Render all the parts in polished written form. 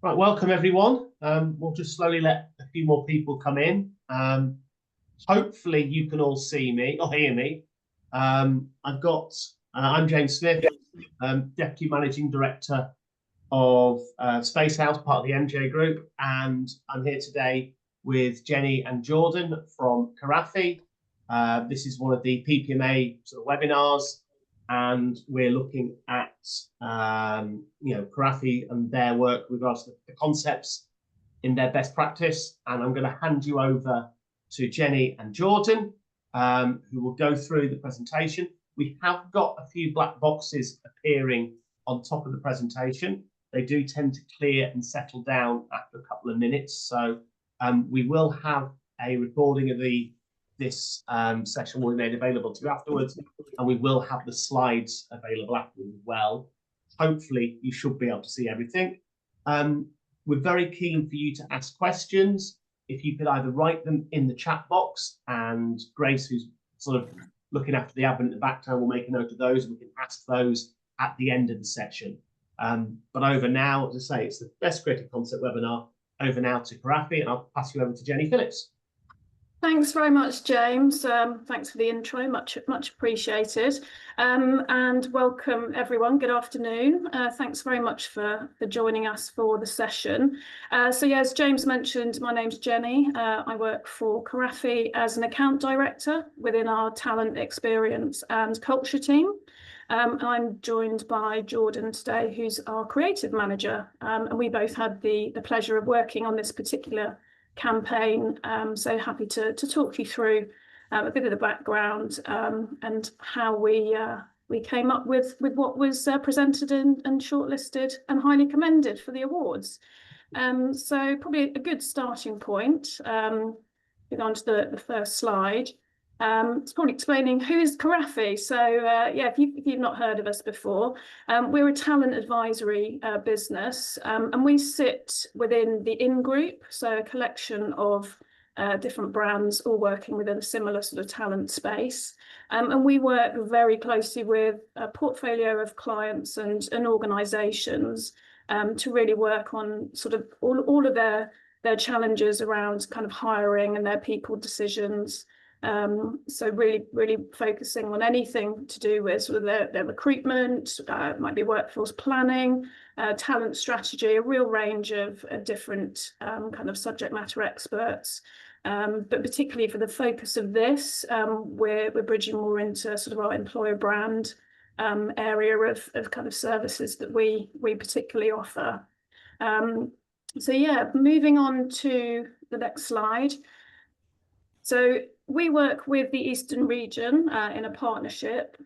Right, welcome everyone. We'll just slowly let a few more people come in. Hopefully you can all see me or hear me. I'm James Smith, Deputy Managing Director of Space House, part of the MJ Group, and I'm here today with Jenny and Jordan from Caraffi. This is one of the PPMA sort of webinars, and we're looking at Caraffi and their work with regards to the concepts in their best practice. And I'm going to hand you over to Jenny and Jordan, who will go through the presentation. We have got a few black boxes appearing on top of the presentation. They do tend to clear and settle down after a couple of minutes. So we will have a recording of this session will be made available to you afterwards, and we will have the slides available afterwards as well. Hopefully you should be able to see everything. We're very keen for you to ask questions. If you could either write them in the chat box, and Grace, who's sort of looking after the admin at the back time, will make a note of those, and we can ask those at the end of the session. But over now, as I say, it's the Best Creative Concept webinar. Over now to Caraffi, and I'll pass you over to Jenny Phillips. Thanks very much, James. Thanks for the intro, much appreciated. And welcome everyone, good afternoon. Thanks very much for joining us for the session. So yeah, as James mentioned, my name's Jenny. I work for Caraffi as an account director within our talent, experience and culture team. I'm joined by Jordan today, who's our creative manager. And we both had the pleasure of working on this particular campaign, so happy to talk you through a bit of the background and how we came up with what was presented and shortlisted and highly commended for the awards. So probably a good starting point. Going on to the first slide. It's probably explaining who is Caraffi. So yeah, if you've not heard of us before, we're a talent advisory business, and we sit within the In Group, so a collection of different brands all working within a similar sort of talent space. And we work very closely with a portfolio of clients and organisations to really work on sort of all of their challenges around kind of hiring and their people decisions. So really focusing on anything to do with sort of their recruitment, might be workforce planning, talent strategy, a real range of different kind of subject matter experts. But particularly for the focus of this, we're bridging more into sort of our employer brand area of kind of services that we particularly offer. So yeah, moving on to the next slide. So we work with the Eastern region in a partnership.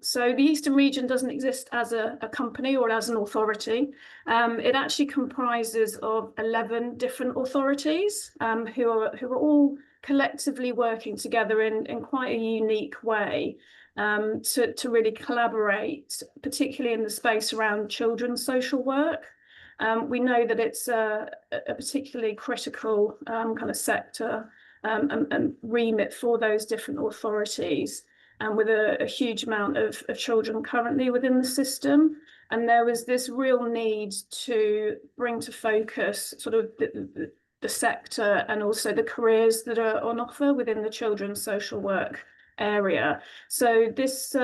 So the Eastern region doesn't exist as a company or as an authority. It actually comprises of 11 different authorities who are all collectively working together in quite a unique way to really collaborate, particularly in the space around children's social work. We know that it's a particularly critical kind of sector and remit for those different authorities, and with a huge amount of children currently within the system. And there was this real need to bring to focus sort of the sector and also the careers that are on offer within the children's social work area. So this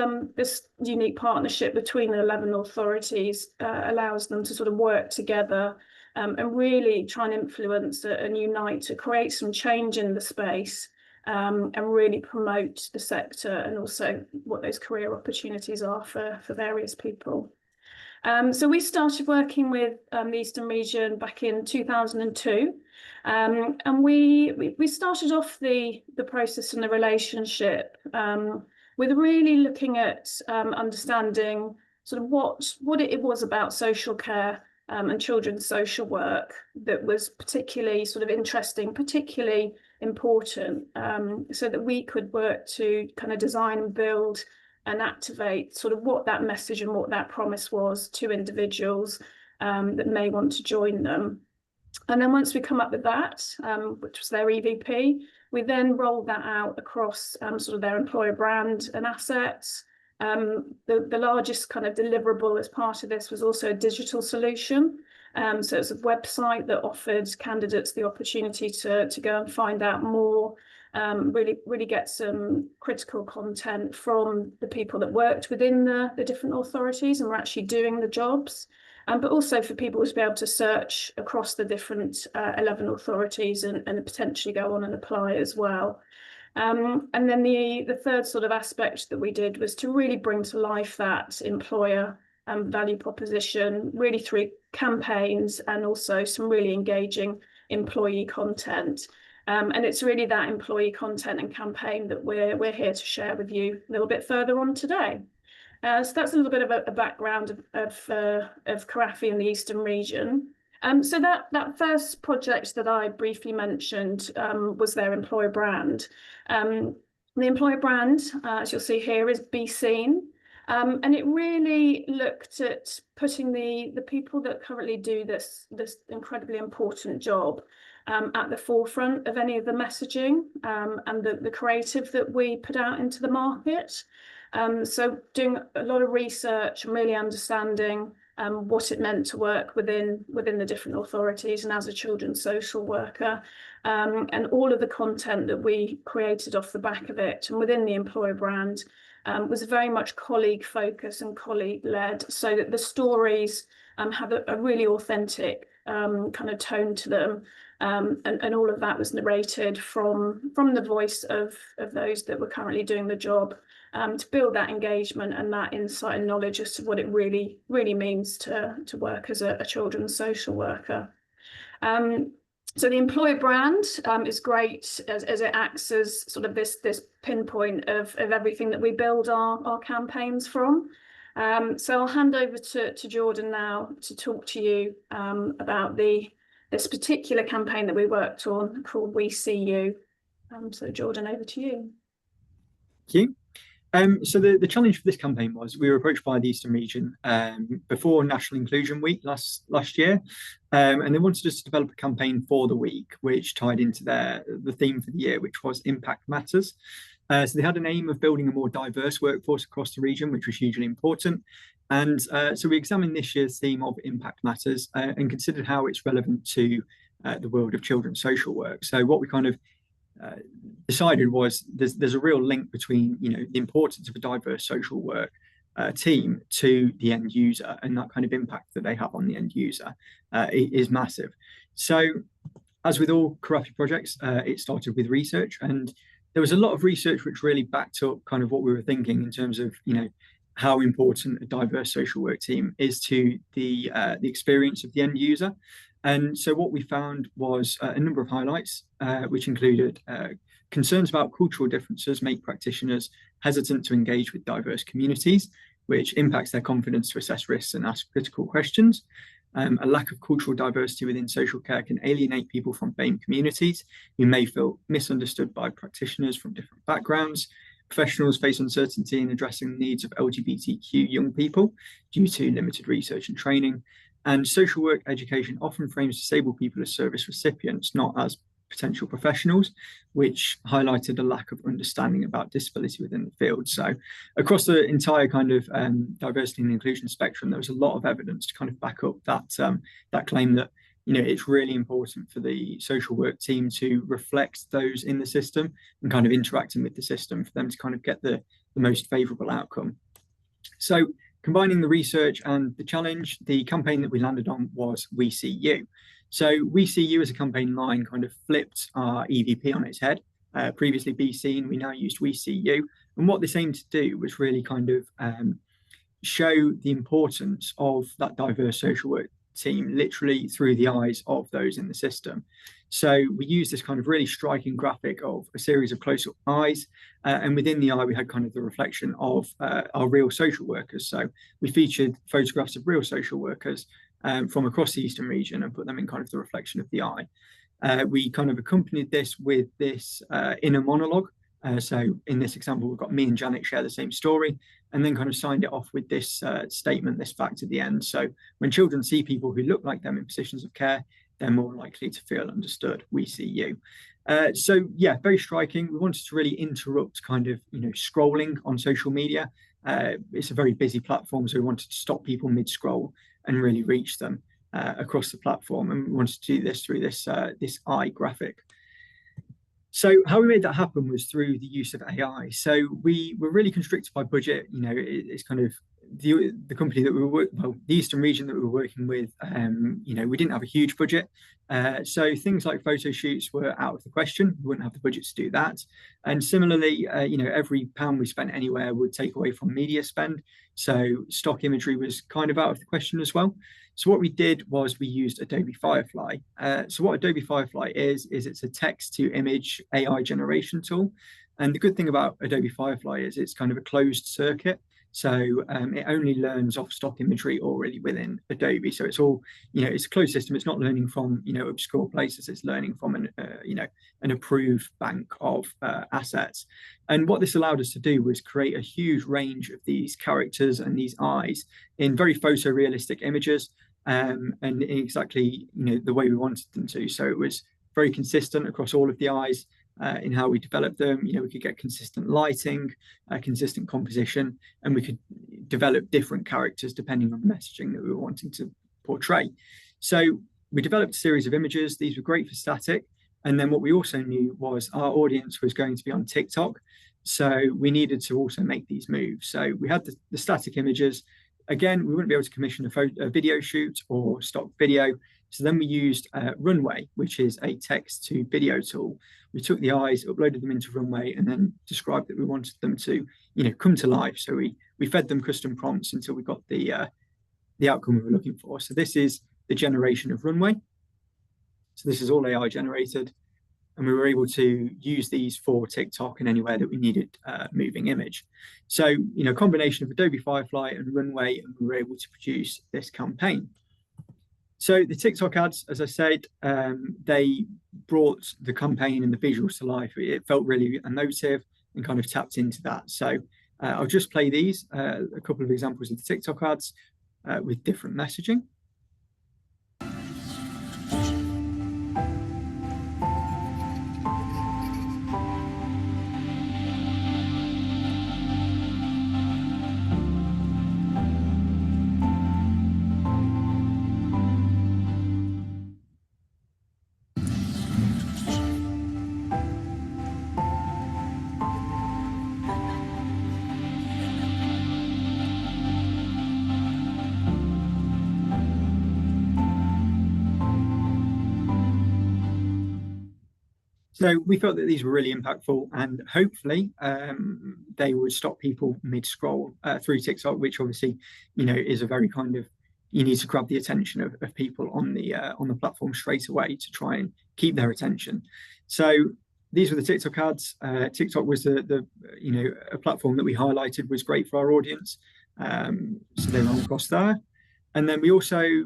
unique partnership between the 11 authorities allows them to sort of work together and really try and influence and unite to create some change in the space and really promote the sector and also what those career opportunities are for various people. So we started working with the Eastern region back in 2002. And we started off the process and the relationship with really looking at understanding sort of what it was about social care and children's social work that was particularly sort of interesting, particularly important, so that we could work to kind of design and build and activate sort of what that message and what that promise was to individuals that may want to join them. And then once we come up with that, which was their EVP, we then rolled that out across sort of their employer brand and assets. The largest kind of deliverable as part of this was also a digital solution. So it's a website that offered candidates the opportunity to go and find out more, really get some critical content from the people that worked within the different authorities and were actually doing the jobs, but also for people to be able to search across the different 11 authorities and potentially go on and apply as well. And then the third sort of aspect that we did was to really bring to life that employer value proposition, really through campaigns and also some really engaging employee content. And it's really that employee content and campaign that we're here to share with you a little bit further on today. So that's a little bit of a background of Caraffi in the Eastern region. So that first project that I briefly mentioned was their employer brand. The employer brand, as you'll see here, is Be Seen. And it really looked at putting the people that currently do this incredibly important job at the forefront of any of the messaging and the creative that we put out into the market. So doing a lot of research and really understanding what it meant to work within the different authorities and as a children's social worker, and all of the content that we created off the back of it and within the employer brand was very much colleague focused and colleague led, so that the stories have a really authentic kind of tone to them, and all of that was narrated from the voice of those that were currently doing the job, to build that engagement and that insight and knowledge as to what it really means to work as a children's social worker. So the employer brand is great as it acts as sort of this pinpoint of everything that we build our campaigns from. So I'll hand over to Jordan now to talk to you about this particular campaign that we worked on called We See You. So Jordan, over to you. Thank you. So the challenge for this campaign was we were approached by the Eastern region before National Inclusion Week last year, and they wanted us to develop a campaign for the week which tied into the theme for the year, which was Impact Matters. So they had an aim of building a more diverse workforce across the region, which was hugely important. And so we examined this year's theme of Impact Matters and considered how it's relevant to the world of children's social work. So what we kind of decided was there's a real link between the importance of a diverse social work team to the end user, and that kind of impact that they have on the end user is massive. So as with all Caraffi projects, it started with research, and there was a lot of research which really backed up kind of what we were thinking in terms of how important a diverse social work team is to the experience of the end user. And so what we found was a number of highlights, which included concerns about cultural differences make practitioners hesitant to engage with diverse communities, which impacts their confidence to assess risks and ask critical questions. A lack of cultural diversity within social care can alienate people from BAME communities who may feel misunderstood by practitioners from different backgrounds. Professionals face uncertainty in addressing the needs of LGBTQ young people due to limited research and training. And social work education often frames disabled people as service recipients, not as potential professionals, which highlighted a lack of understanding about disability within the field. So across the entire kind of diversity and inclusion spectrum, there was a lot of evidence to kind of back up that claim that it's really important for the social work team to reflect those in the system and kind of interacting with the system for them to kind of get the most favourable outcome. So combining the research and the challenge, the campaign that we landed on was We See You. So We See You as a campaign line kind of flipped our EVP on its head. Previously Be Seen, we now used We See You. And what this aimed to do was really kind of show the importance of that diverse social work team literally through the eyes of those in the system. So we used this kind of really striking graphic of a series of close-up eyes, and within the eye we had kind of the reflection of our real social workers. So we featured photographs of real social workers from across the Eastern region and put them in kind of the reflection of the eye. We kind of accompanied this with this inner monologue. So in this example, we've got me and Janet share the same story, and then kind of signed it off with this statement, this fact at the end. So when children see people who look like them in positions of care, they're more likely to feel understood. We see you. So yeah, very striking. We wanted to really interrupt kind of, scrolling on social media. It's a very busy platform, so we wanted to stop people mid-scroll and really reach them. across the platform, and we wanted to do this through this eye graphic. So how we made that happen was through the use of AI. So we were really constricted by budget. You know, it's kind of the company that we were the Eastern region that we were working with. You know, we didn't have a huge budget, so things like photo shoots were out of the question. We wouldn't have the budget to do that. And similarly, you know, every pound we spent anywhere would take away from media spend. So stock imagery was kind of out of the question as well. So what we did was we used Adobe Firefly. So what Adobe Firefly is it's a text to image AI generation tool. And the good thing about Adobe Firefly is it's kind of a closed circuit. So it only learns off stock imagery already within Adobe. So it's all, you know, it's a closed system. It's not learning from, you know, obscure places. It's learning from an, you know, an approved bank of assets. And what this allowed us to do was create a huge range of these characters and these eyes in very photorealistic images, and in exactly, you know, the way we wanted them to. So it was very consistent across all of the eyes. In how we developed them, you know, we could get consistent lighting, consistent composition, and we could develop different characters depending on the messaging that we were wanting to portray. So we developed a series of images. These were great for static. And then what we also knew was our audience was going to be on TikTok. So we needed to also make these moves. So we had the static images. Again, we wouldn't be able to commission a video shoot or stock video. So then we used Runway, which is a text to video tool. We took the eyes, uploaded them into Runway, and then described that we wanted them to, you know, come to life. So we fed them custom prompts until we got the outcome we were looking for. So this is the generation of Runway. So this is all AI generated, and we were able to use these for TikTok and anywhere that we needed moving image. So, you know, combination of Adobe Firefly and Runway, and we were able to produce this campaign. So the TikTok ads, as I said, they brought the campaign and the visuals to life. It felt really emotive and kind of tapped into that. So I'll just play these, a couple of examples of the TikTok ads with different messaging. So we felt that these were really impactful, and hopefully they would stop people mid-scroll through TikTok, which obviously, you know, is a very kind of, you need to grab the attention of people on the platform straight away to try and keep their attention. So these were the TikTok ads. TikTok was the you know, a platform that we highlighted was great for our audience. So they ran across there, and then we also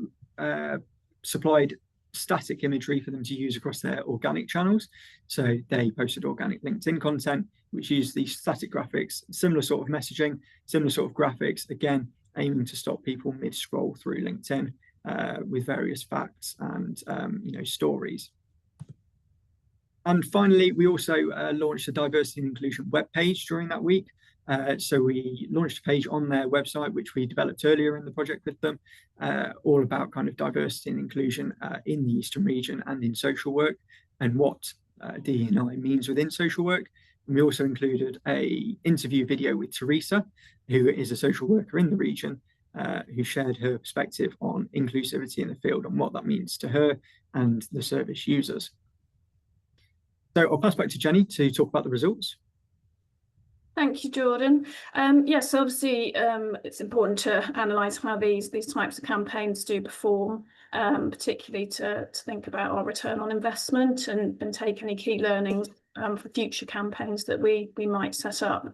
supplied static imagery for them to use across their organic channels. So they posted organic LinkedIn content, which used these static graphics, similar sort of messaging, similar sort of graphics, again, aiming to stop people mid-scroll through LinkedIn with various facts and, you know, stories. And finally, we also launched a diversity and inclusion webpage during that week. So we launched a page on their website, which we developed earlier in the project with them, all about kind of diversity and inclusion in the Eastern region and in social work, and what DE&I means within social work. And we also included an interview video with Teresa, who is a social worker in the region, who shared her perspective on inclusivity in the field and what that means to her and the service users. So I'll pass back to Jenny to talk about the results. Thank you, Jordan. Yes, obviously, it's important to analyse how these types of campaigns do perform, particularly to think about our return on investment and take any key learnings for future campaigns that we might set up.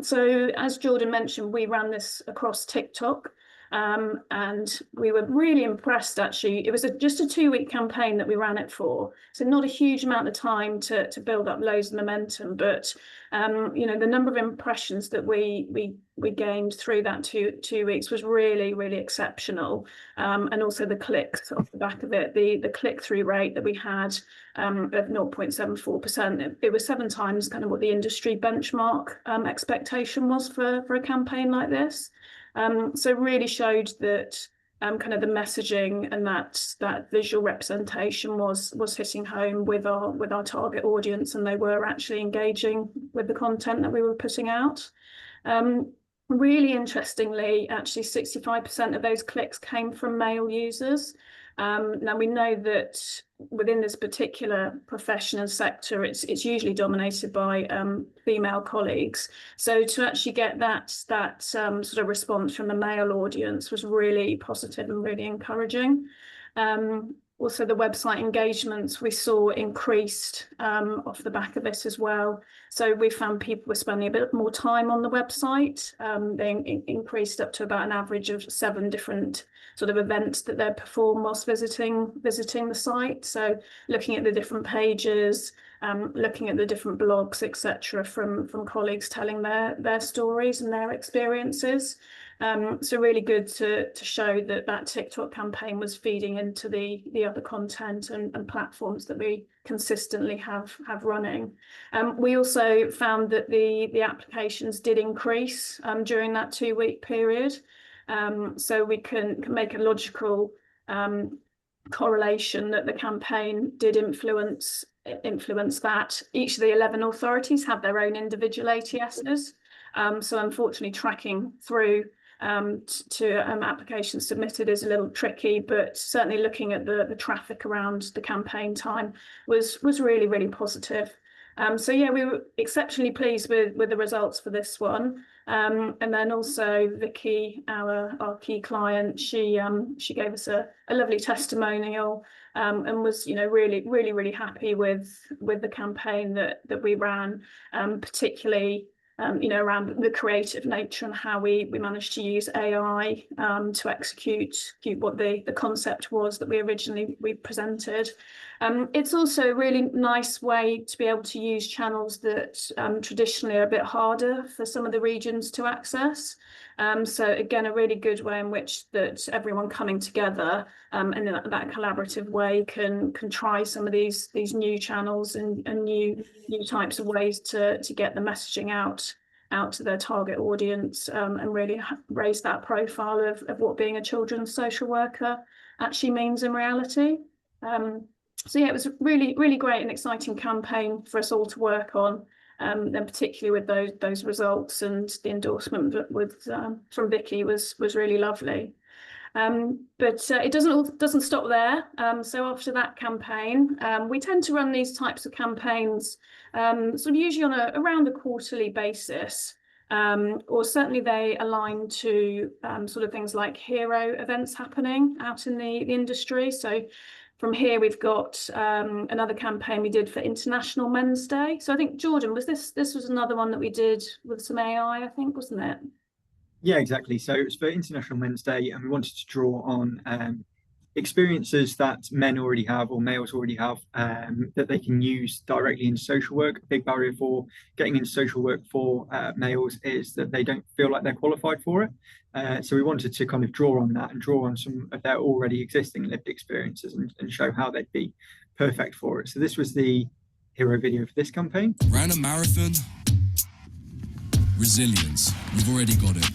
So as Jordan mentioned, we ran this across TikTok. And we were really impressed, actually. It was just a 2-week campaign that we ran it for, so not a huge amount of time to build up loads of momentum, but you know, the number of impressions that we gained through that two weeks was really, really exceptional, and also the clicks off the back of it, the click-through rate that we had of 0.74%. It was 7 times kind of what the industry benchmark expectation was for a campaign like this. So really showed that kind of the messaging and that visual representation was hitting home with our target audience, and they were actually engaging with the content that we were putting out. Really interestingly, actually 65% of those clicks came from male users. Now we know that within this particular profession and sector, it's usually dominated by female colleagues. So to actually get that sort of response from the male audience was really positive and really encouraging. Also, the website engagements we saw increased off the back of this as well. So we found people were spending a bit more time on the website. They increased up to about an average of 7 different sort of events that they perform whilst visiting the site. So looking at the different pages, looking at the different blogs, etc., from colleagues telling their stories and their experiences. So really good to show that TikTok campaign was feeding into the other content and platforms that we consistently have running. We also found that the applications did increase during that 2-week period. So we can make a logical correlation that the campaign did influence that. Each of the 11 authorities have their own individual ATSs. So unfortunately, tracking through to applications submitted is a little tricky, but certainly looking at the traffic around the campaign time was really, really positive. So yeah, we were exceptionally pleased with the results for this one. And then also Vicky, our key client, she gave us a lovely testimonial and was, you know, really happy with the campaign that we ran, particularly you know, around the creative nature and how we managed to use AI to execute what the concept was that we presented. It's also a really nice way to be able to use channels that traditionally are a bit harder for some of the regions to access. So again, a really good way in which that everyone coming together in that collaborative way can try some of these new channels and new types of ways to get the messaging out to their target audience and really raise that profile of what being a children's social worker actually means in reality. So yeah, it was a really great and exciting campaign for us all to work on. And particularly with those results, and the endorsement from Vicky was really lovely. But it doesn't stop there. So after that campaign, we tend to run these types of campaigns sort of usually on around a quarterly basis, or certainly they align to sort of things like hero events happening out in the industry. So from here, we've got another campaign we did for International Men's Day. So I think, Jordan, this was another one that we did with some AI, I think, wasn't it? Yeah, exactly. So it was for International Men's Day, and we wanted to draw on experiences that men already have or males already have that they can use directly in social work. A big barrier for getting into social work for males is that they don't feel like they're qualified for it. So we wanted to kind of draw on that and draw on some of their already existing lived experiences and show how they'd be perfect for it. So this was the hero video for this campaign. Ran a marathon. Resilience, you've already got it.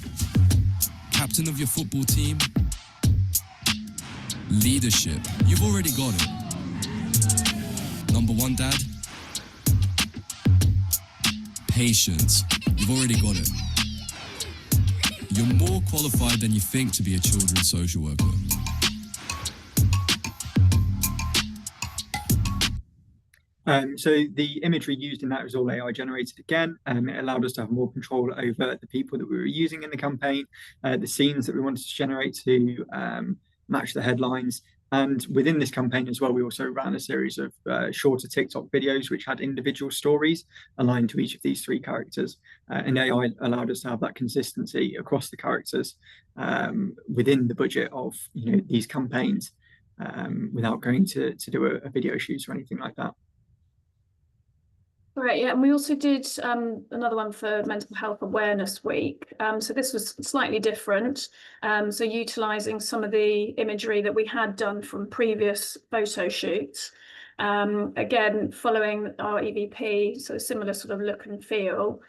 Captain of your football team. Leadership, you've already got it. Number 1, dad. Patience, you've already got it. You're more qualified than you think to be a children's social worker. So the imagery used in that was all AI generated again. It allowed us to have more control over the people that we were using in the campaign, the scenes that we wanted to generate to match the headlines. And within this campaign as well, we also ran a series of shorter TikTok videos which had individual stories aligned to each of these 3 characters. And AI allowed us to have that consistency across the characters within the budget of these campaigns without going to do a video shoot or anything like that. Right, yeah, and we also did another one for Mental Health Awareness Week. So this was slightly different. So utilising some of the imagery that we had done from previous photo shoots. Again, following our EVP, so similar sort of look and feel.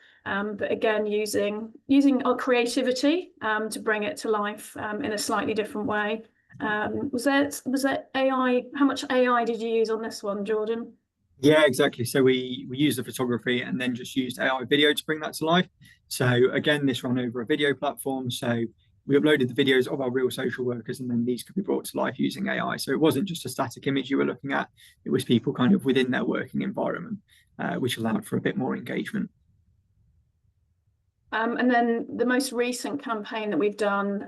but again, using our creativity to bring it to life in a slightly different way. Was there AI? How much AI did you use on this one, Jordan? Yeah, exactly. So we used the photography and then just used AI video to bring that to life. So again, this ran over a video platform. So we uploaded the videos of our real social workers, and then these could be brought to life using AI. So it wasn't just a static image you were looking at; it was people kind of within their working environment, which allowed for a bit more engagement. And then the most recent campaign that we've done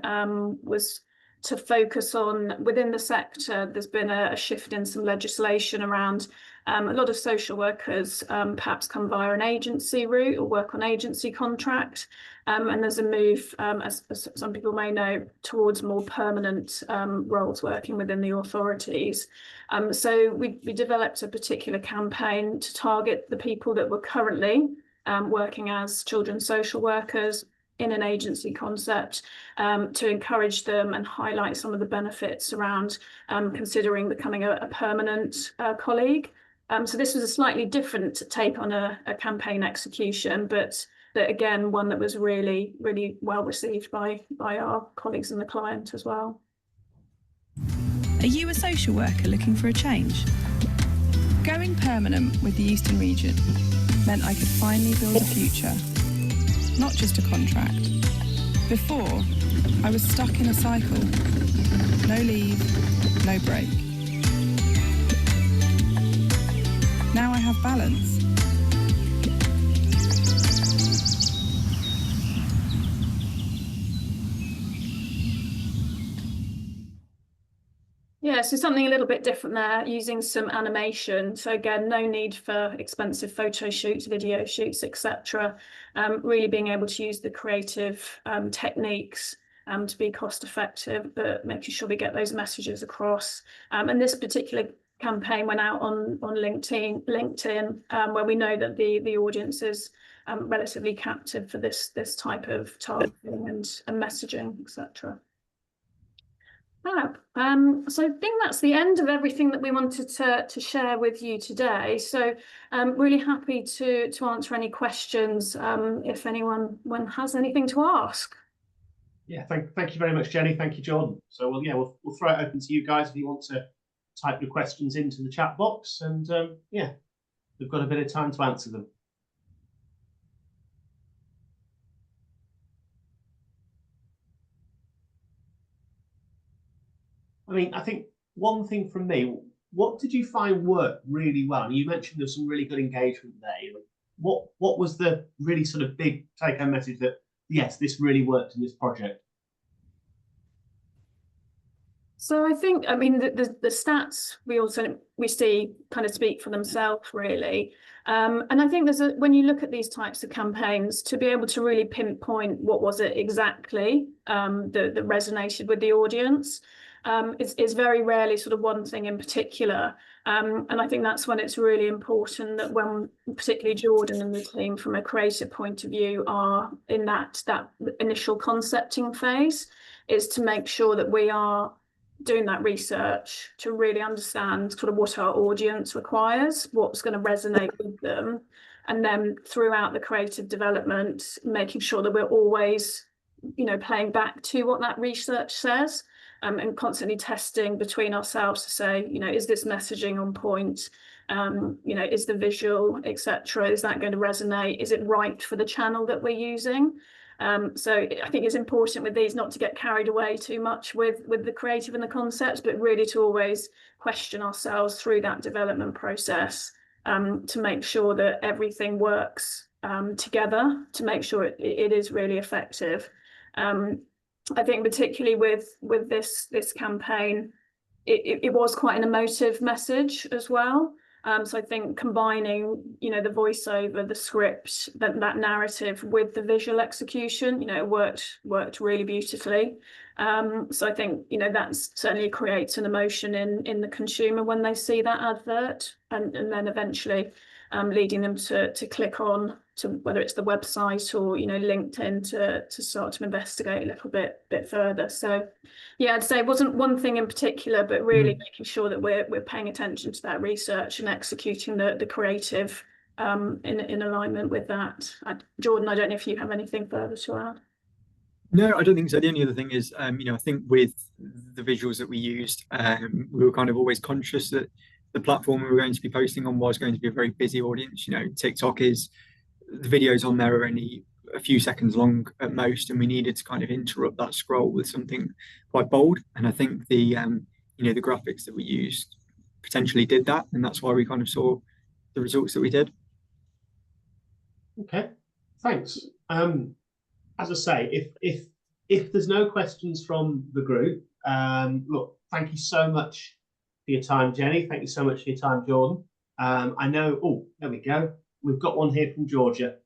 was to focus on within the sector. There's been a shift in some legislation around a lot of social workers perhaps come via an agency route or work on agency contract. And there's a move, as some people may know, towards more permanent roles working within the authorities. So we developed a particular campaign to target the people that were currently working as children's social workers in an agency concept, to encourage them and highlight some of the benefits around considering becoming a permanent colleague. So this was a slightly different take on a campaign execution, but again, one that was really, really well received by our colleagues and the client as well. Are you a social worker looking for a change? Going permanent with the Eastern region meant I could finally build a future, not just a contract. Before, I was stuck in a cycle. No leave, no break. Now I have balance. Yeah, so something a little bit different there, using some animation. So again, no need for expensive photo shoots, video shoots, etc. Really being able to use the creative techniques to be cost effective, but making sure we get those messages across. And this particular campaign went out on LinkedIn, where we know that the audience is relatively captive for this type of targeting and messaging, etc. So I think that's the end of everything that we wanted to share with you today. So really happy to answer any questions if anyone has anything to ask. Yeah, thank you very much, Jenny. Thank you, Jordan. So we'll throw it open to you guys if you want to type your questions into the chat box, and yeah, we've got a bit of time to answer them. I mean, I think one thing from me, what did you find worked really well? And you mentioned there's some really good engagement there. What was the really sort of big take-home message that, yes, this really worked in this project? So I think, I mean, the stats we see kind of speak for themselves, really. And I think when you look at these types of campaigns, to be able to really pinpoint what was it exactly that resonated with the audience, is very rarely sort of one thing in particular. And I think that's when it's really important that when particularly Jordan and the team from a creative point of view are in that initial concepting phase, is to make sure that we are doing that research to really understand sort of what our audience requires, what's going to resonate with them, and then throughout the creative development, making sure that we're always, playing back to what that research says, and constantly testing between ourselves to say, is this messaging on point? Is the visual, etc., is that going to resonate? Is it right for the channel that we're using? So I think it's important with these not to get carried away too much with the creative and the concepts, but really to always question ourselves through that development process, to make sure that everything works together, to make sure it is really effective. I think particularly with this campaign, it was quite an emotive message as well. So I think combining, the voiceover, the script, that narrative with the visual execution, it worked really beautifully. So I think, that certainly creates an emotion in the consumer when they see that advert, and then eventually leading them to click on to whether it's the website or LinkedIn to start to investigate a little bit further. So yeah, I'd say it wasn't one thing in particular, but really making sure that we're paying attention to that research and executing the creative in alignment with that. Jordan, I don't know if you have anything further to add. No, I don't think so. The only other thing is, I think with the visuals that we used, we were kind of always conscious that the platform we were going to be posting on was going to be a very busy audience. TikTok is, the videos on there are only a few seconds long at most, and we needed to kind of interrupt that scroll with something quite bold. And I think the graphics that we used potentially did that, and that's why we kind of saw the results that we did. Okay, thanks. As I say, if there's no questions from the group, look, thank you so much for your time, Jenny. Thank you so much for your time, Jordan. I know, oh, there we go. We've got one here from Georgina,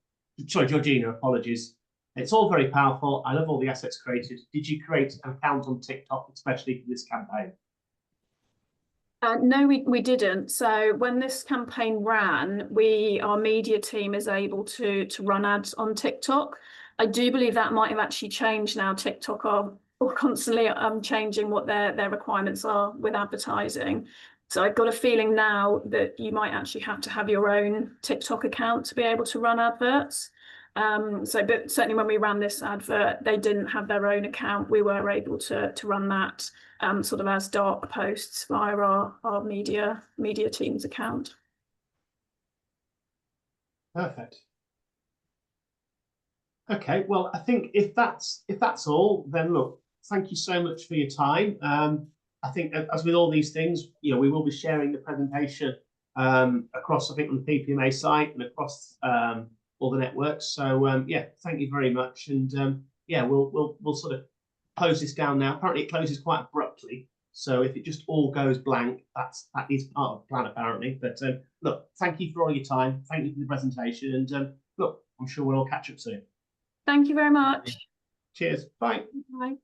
apologies. It's all very powerful. I love all the assets created. Did you create an account on TikTok, especially for this campaign? No, we didn't. So when this campaign ran, our media team is able to run ads on TikTok. I do believe that might have actually changed now. TikTok are constantly changing what their requirements are with advertising. So I've got a feeling now that you might actually have to have your own TikTok account to be able to run adverts. But certainly when we ran this advert, they didn't have their own account. We were able to run that sort of as dark posts via our media team's account. Perfect. Okay, well, I think if that's all, then look, thank you so much for your time. I think as with all these things, we will be sharing the presentation across, I think, on the PPMA site and across all the networks. So yeah, thank you very much. And yeah, we'll sort of close this down now. Apparently it closes quite abruptly. So if it just all goes blank, that is part of the plan apparently. But look, thank you for all your time. Thank you for the presentation. And look, I'm sure we'll all catch up soon. Thank you very much. Cheers. Bye. Bye.